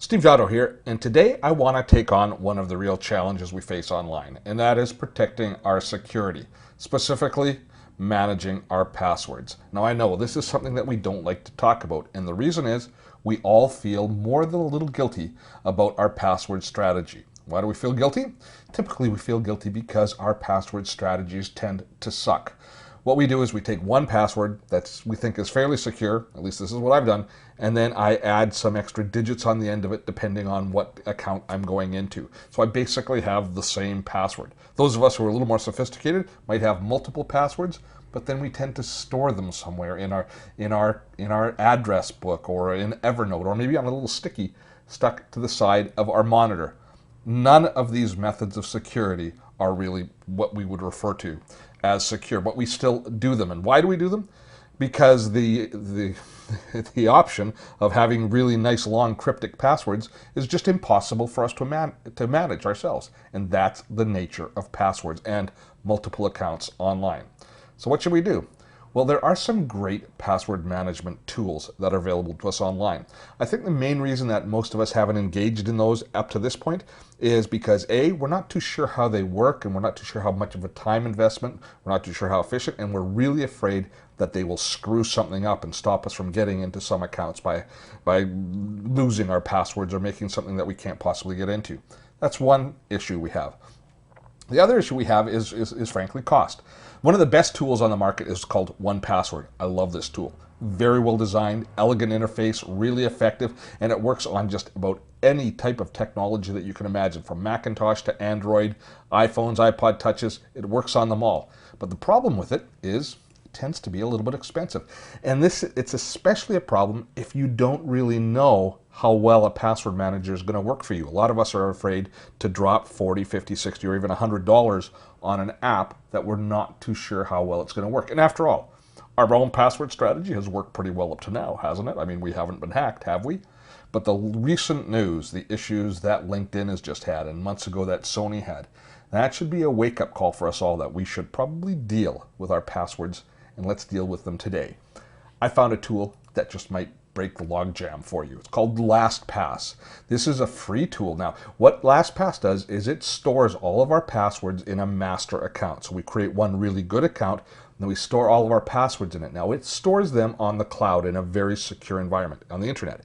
Steve Giotto here, and today I want to take on one of the real challenges we face online, and that is protecting our security, specifically managing our passwords. Now I know this is something that we don't like to talk about, and the reason is we all feel more than a little guilty about our password strategy. Why do we feel guilty? Typically we feel guilty because our password strategies tend to suck. What we do is we take one password that we think is fairly secure, at least this is what I've done, and then I add some extra digits on the end of it depending on what account I'm going into. So I basically have the same password. Those of us who are a little more sophisticated might have multiple passwords, but then we tend to store them somewhere in our address book or in Evernote or maybe on a little sticky stuck to the side of our monitor. None of these methods of security are really what we would refer to as secure, but we still do them. And why do we do them? Because the option of having really nice long cryptic passwords is just impossible for us to manage ourselves. And that's the nature of passwords and multiple accounts online. So what should we do? Well, there are some great password management tools that are available to us online. I think the main reason that most of us haven't engaged in those up to this point is because A, we're not too sure how they work, and we're not too sure how much of a time investment, we're not too sure how efficient, and we're really afraid that they will screw something up and stop us from getting into some accounts by losing our passwords or making something that we can't possibly get into. That's one issue we have. The other issue we have is frankly cost. One of the best tools on the market is called 1Password. I love this tool. Very well designed, elegant interface, really effective, and it works on just about any type of technology that you can imagine, from Macintosh to Android, iPhones, iPod Touches. It works on them all. But the problem with it is it tends to be a little bit expensive. And it's especially a problem if you don't really know how well a password manager is going to work for you. A lot of us are afraid to drop $40, $50, $60, or even $100 on an app that we're not too sure how well it's going to work. And after all, our own password strategy has worked pretty well up to now, hasn't it? I mean, we haven't been hacked, have we? But the recent news, the issues that LinkedIn has just had, and months ago that Sony had, that should be a wake-up call for us all that we should probably deal with our passwords, and let's deal with them today. I found a tool that just might break the logjam for you. It's called LastPass. This is a free tool. Now, what LastPass does is it stores all of our passwords in a master account. So we create one really good account, and then we store all of our passwords in it. Now, it stores them on the cloud in a very secure environment on the internet.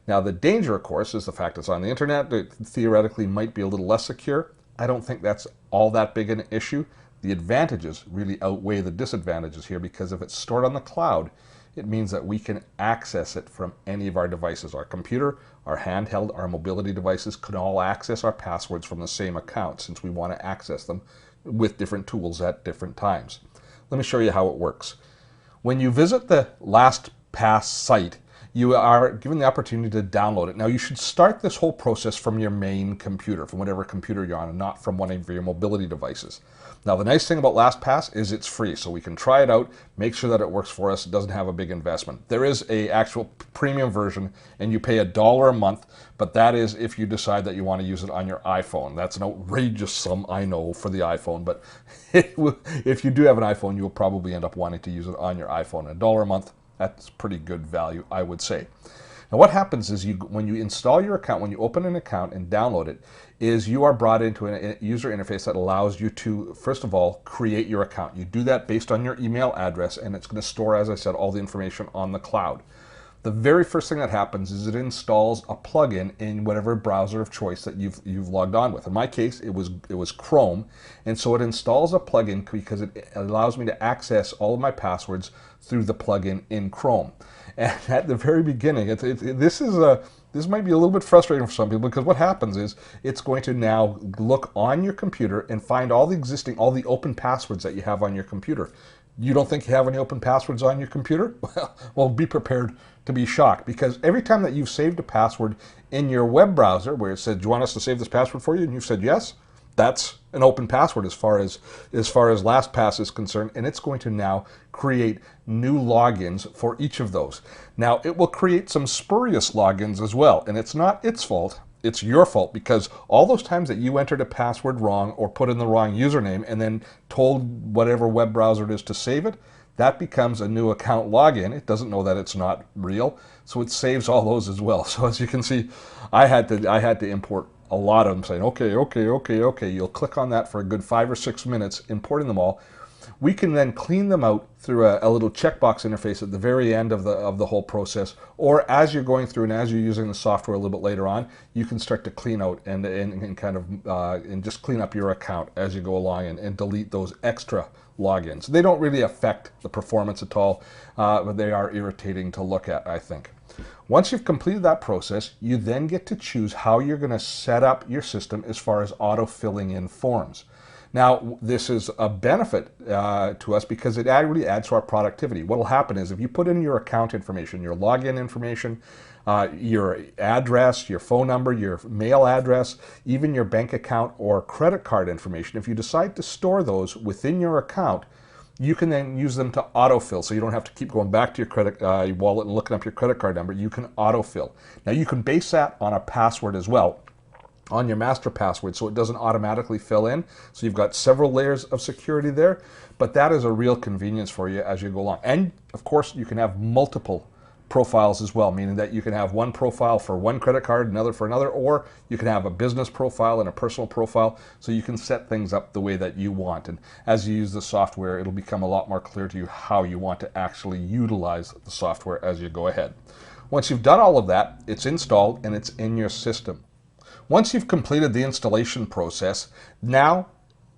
Now, the danger, of course, is the fact it's on the internet. It theoretically might be a little less secure. I don't think that's all that big an issue. The advantages really outweigh the disadvantages here, because if it's stored on the cloud, it means that we can access it from any of our devices. Our computer, our handheld, our mobility devices can all access our passwords from the same account, since we want to access them with different tools at different times. Let me show you how it works. When you visit the LastPass site, you are given the opportunity to download it. Now, you should start this whole process from your main computer, from whatever computer you're on, and not from one of your mobility devices. Now, the nice thing about LastPass is it's free, so we can try it out, make sure that it works for us. It doesn't have a big investment. There is an actual premium version, and you pay $1 a month, but that is if you decide that you want to use it on your iPhone. That's an outrageous sum, I know, for the iPhone, but if you do have an iPhone, you will probably end up wanting to use it on your iPhone. $1 a month, that's pretty good value, I would say. Now, what happens is when you install your account, when you open an account and download it, is you are brought into a user interface that allows you to, first of all, create your account. You do that based on your email address, and it's going to store, as I said, all the information on the cloud. The very first thing that happens is it installs a plugin in whatever browser of choice that you've logged on with. In my case, it was Chrome, and so it installs a plugin because it allows me to access all of my passwords through the plugin in Chrome. And at the very beginning, this might be a little bit frustrating for some people, because what happens is it's going to now look on your computer and find all the open passwords that you have on your computer. You don't think you have any open passwords on your computer? Well, be prepared to be shocked, because every time that you've saved a password in your web browser where it said, do you want us to save this password for you? And you've said yes, that's an open password as far as LastPass is concerned, and it's going to now create new logins for each of those. Now, it will create some spurious logins as well, and it's not its fault. It's your fault, because all those times that you entered a password wrong or put in the wrong username and then told whatever web browser it is to save it, that becomes a new account login. It doesn't know that it's not real, so it saves all those as well. So as you can see, I had to import a lot of them, saying, okay, okay, okay, okay. You'll click on that for a good 5 or 6 minutes, importing them all. We can then clean them out through a little checkbox interface at the very end of the whole process, or as you're going through and as you're using the software a little bit later on, you can start to clean out and kind of and just clean up your account as you go along and delete those extra logins. They don't really affect the performance at all, but they are irritating to look at, I think. Once you've completed that process, you then get to choose how you're going to set up your system as far as auto-filling in forms. Now, this is a benefit to us because it really adds to our productivity. What will happen is if you put in your account information, your login information, your address, your phone number, your mail address, even your bank account or credit card information, if you decide to store those within your account, you can then use them to autofill. So you don't have to keep going back to your credit wallet and looking up your credit card number. You can autofill. Now, you can base that on a password as well, on your master password, so it doesn't automatically fill in. So you've got several layers of security there, but that is a real convenience for you as you go along. And of course, you can have multiple profiles as well, meaning that you can have one profile for one credit card, another for another, or you can have a business profile and a personal profile, so you can set things up the way that you want. And as you use the software, it'll become a lot more clear to you how you want to actually utilize the software as you go ahead. Once you've done all of that, it's installed and it's in your system. Once you've completed the installation process, now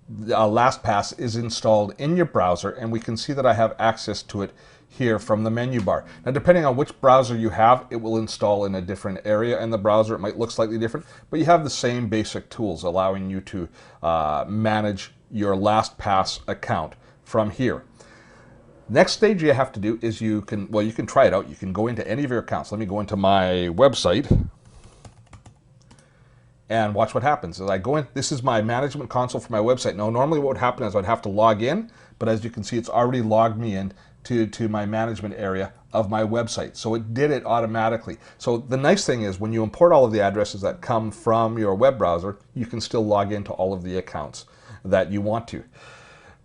LastPass is installed in your browser, and we can see that I have access to it here from the menu bar. Now, depending on which browser you have, it will install in a different area in the browser. It might look slightly different, but you have the same basic tools allowing you to manage your LastPass account from here. Next stage you have to do is you can try it out. You can go into any of your accounts. Let me go into my website and watch what happens. As I go in, this is my management console for my website. Now, normally what would happen is I'd have to log in, but as you can see, it's already logged me in to my management area of my website. So it did it automatically. So the nice thing is when you import all of the addresses that come from your web browser, you can still log into all of the accounts that you want to.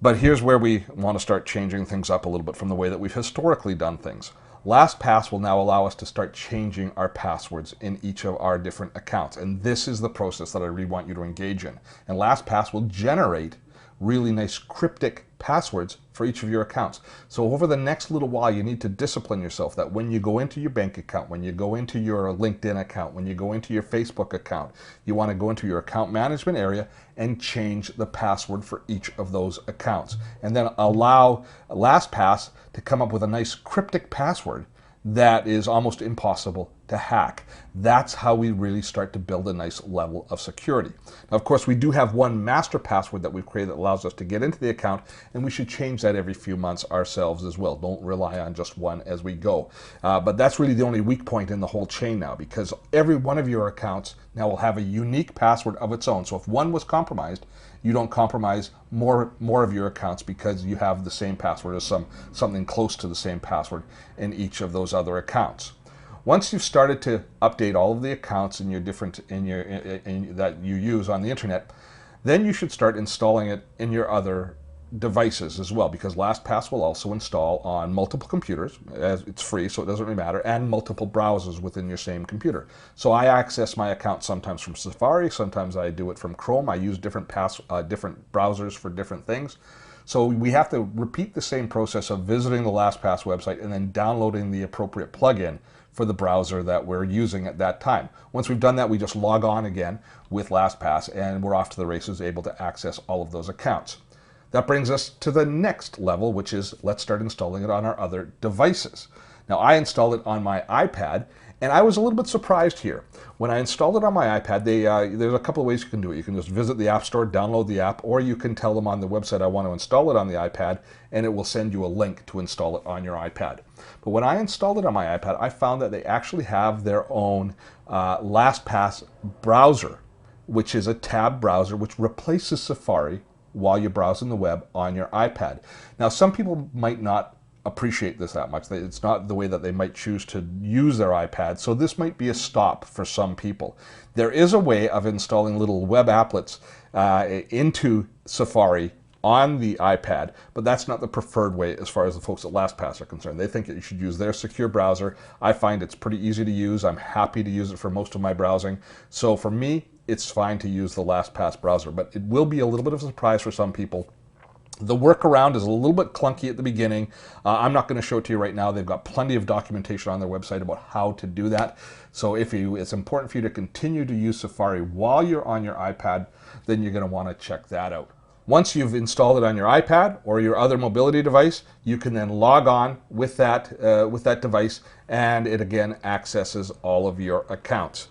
But here's where we want to start changing things up a little bit from the way that we've historically done things. LastPass will now allow us to start changing our passwords in each of our different accounts. And this is the process that I really want you to engage in. And LastPass will generate really nice cryptic passwords for each of your accounts. So over the next little while, you need to discipline yourself that when you go into your bank account, when you go into your LinkedIn account, when you go into your Facebook account, you want to go into your account management area and change the password for each of those accounts. And then allow LastPass to come up with a nice cryptic password that is almost impossible to hack. That's how we really start to build a nice level of security. Now, of course, we do have one master password that we've created that allows us to get into the account, and we should change that every few months ourselves as well. Don't rely on just one as we go. But that's really the only weak point in the whole chain now, because every one of your accounts now will have a unique password of its own. So if one was compromised, you don't compromise more of your accounts because you have the same password as something close to the same password in each of those other accounts. Once you've started to update all of the accounts in your that you use on the internet, then you should start installing it in your other devices as well, because LastPass will also install on multiple computers, as it's free, so it doesn't really matter, and multiple browsers within your same computer. So I access my account sometimes from Safari, sometimes I do it from Chrome. I use different browsers for different things. So we have to repeat the same process of visiting the LastPass website and then downloading the appropriate plugin for the browser that we're using at that time. Once we've done that, we just log on again with LastPass and we're off to the races, able to access all of those accounts. That brings us to the next level, which is let's start installing it on our other devices. Now, I installed it on my iPad, and I was a little bit surprised here. When I installed it on my iPad, there's a couple of ways you can do it. You can just visit the App Store, download the app, or you can tell them on the website I want to install it on the iPad, and it will send you a link to install it on your iPad. But when I installed it on my iPad, I found that they actually have their own LastPass browser, which is a tab browser which replaces Safari while you're browsing the web on your iPad. Now, some people might not appreciate this that much. It's not the way that they might choose to use their iPad, so this might be a stop for some people. There is a way of installing little web applets into Safari on the iPad, but that's not the preferred way as far as the folks at LastPass are concerned. They think that you should use their secure browser. I find it's pretty easy to use. I'm happy to use it for most of my browsing. So for me, it's fine to use the LastPass browser, but it will be a little bit of a surprise for some people. The workaround is a little bit clunky at the beginning. I'm not going to show it to you right now. They've got plenty of documentation on their website about how to do that. So it's important for you to continue to use Safari while you're on your iPad, then you're going to want to check that out. Once you've installed it on your iPad or your other mobility device, you can then log on with that device, and it again accesses all of your accounts.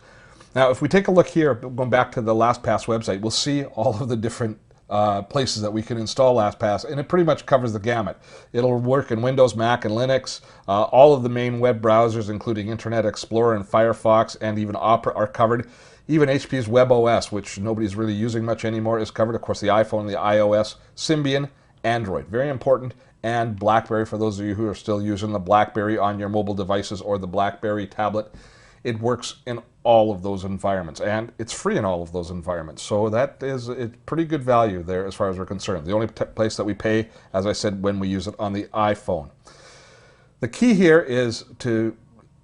Now, if we take a look here, going back to the LastPass website, we'll see all of the different places that we can install LastPass, and it pretty much covers the gamut. It'll work in Windows, Mac, and Linux. All of the main web browsers, including Internet Explorer and Firefox, and even Opera, are covered. Even HP's WebOS, which nobody's really using much anymore, is covered. Of course, the iPhone, the iOS, Symbian, Android, very important, and BlackBerry for those of you who are still using the BlackBerry on your mobile devices or the BlackBerry tablet. It works in all of those environments, and it's free in all of those environments. So that is a pretty good value there as far as we're concerned. The only place that we pay, as I said, when we use it on the iPhone. The key here is to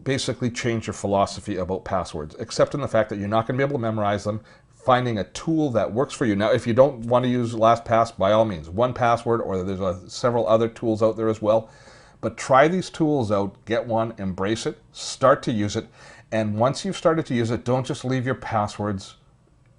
basically change your philosophy about passwords, accepting the fact that you're not going to be able to memorize them, finding a tool that works for you. Now, if you don't want to use LastPass, by all means, 1Password, or there's several other tools out there as well. But try these tools out, get one, embrace it, start to use it, and once you've started to use it, don't just leave your passwords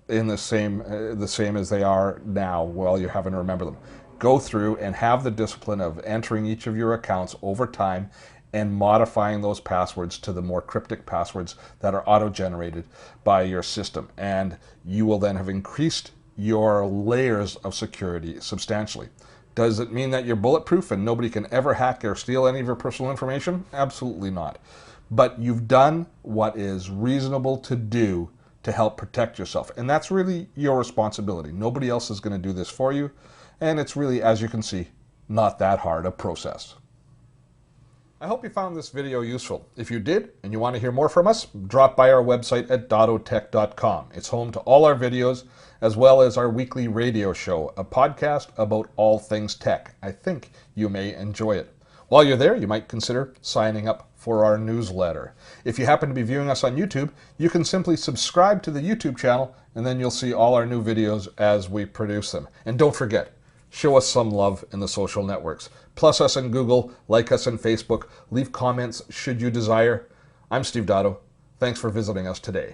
in the same as they are now while you're having to remember them. Go through and have the discipline of entering each of your accounts over time and modifying those passwords to the more cryptic passwords that are auto-generated by your system. And you will then have increased your layers of security substantially. Does it mean that you're bulletproof and nobody can ever hack or steal any of your personal information? Absolutely not. But you've done what is reasonable to do to help protect yourself. And that's really your responsibility. Nobody else is going to do this for you. And it's really, as you can see, not that hard a process. I hope you found this video useful. If you did and you want to hear more from us, drop by our website at dottotech.com. It's home to all our videos as well as our weekly radio show, a podcast about all things tech. I think you may enjoy it. While you're there, you might consider signing up for our newsletter. If you happen to be viewing us on YouTube, you can simply subscribe to the YouTube channel, and then you'll see all our new videos as we produce them. And don't forget, show us some love in the social networks. Plus us in Google, like us on Facebook, leave comments should you desire. I'm Steve Dotto. Thanks for visiting us today.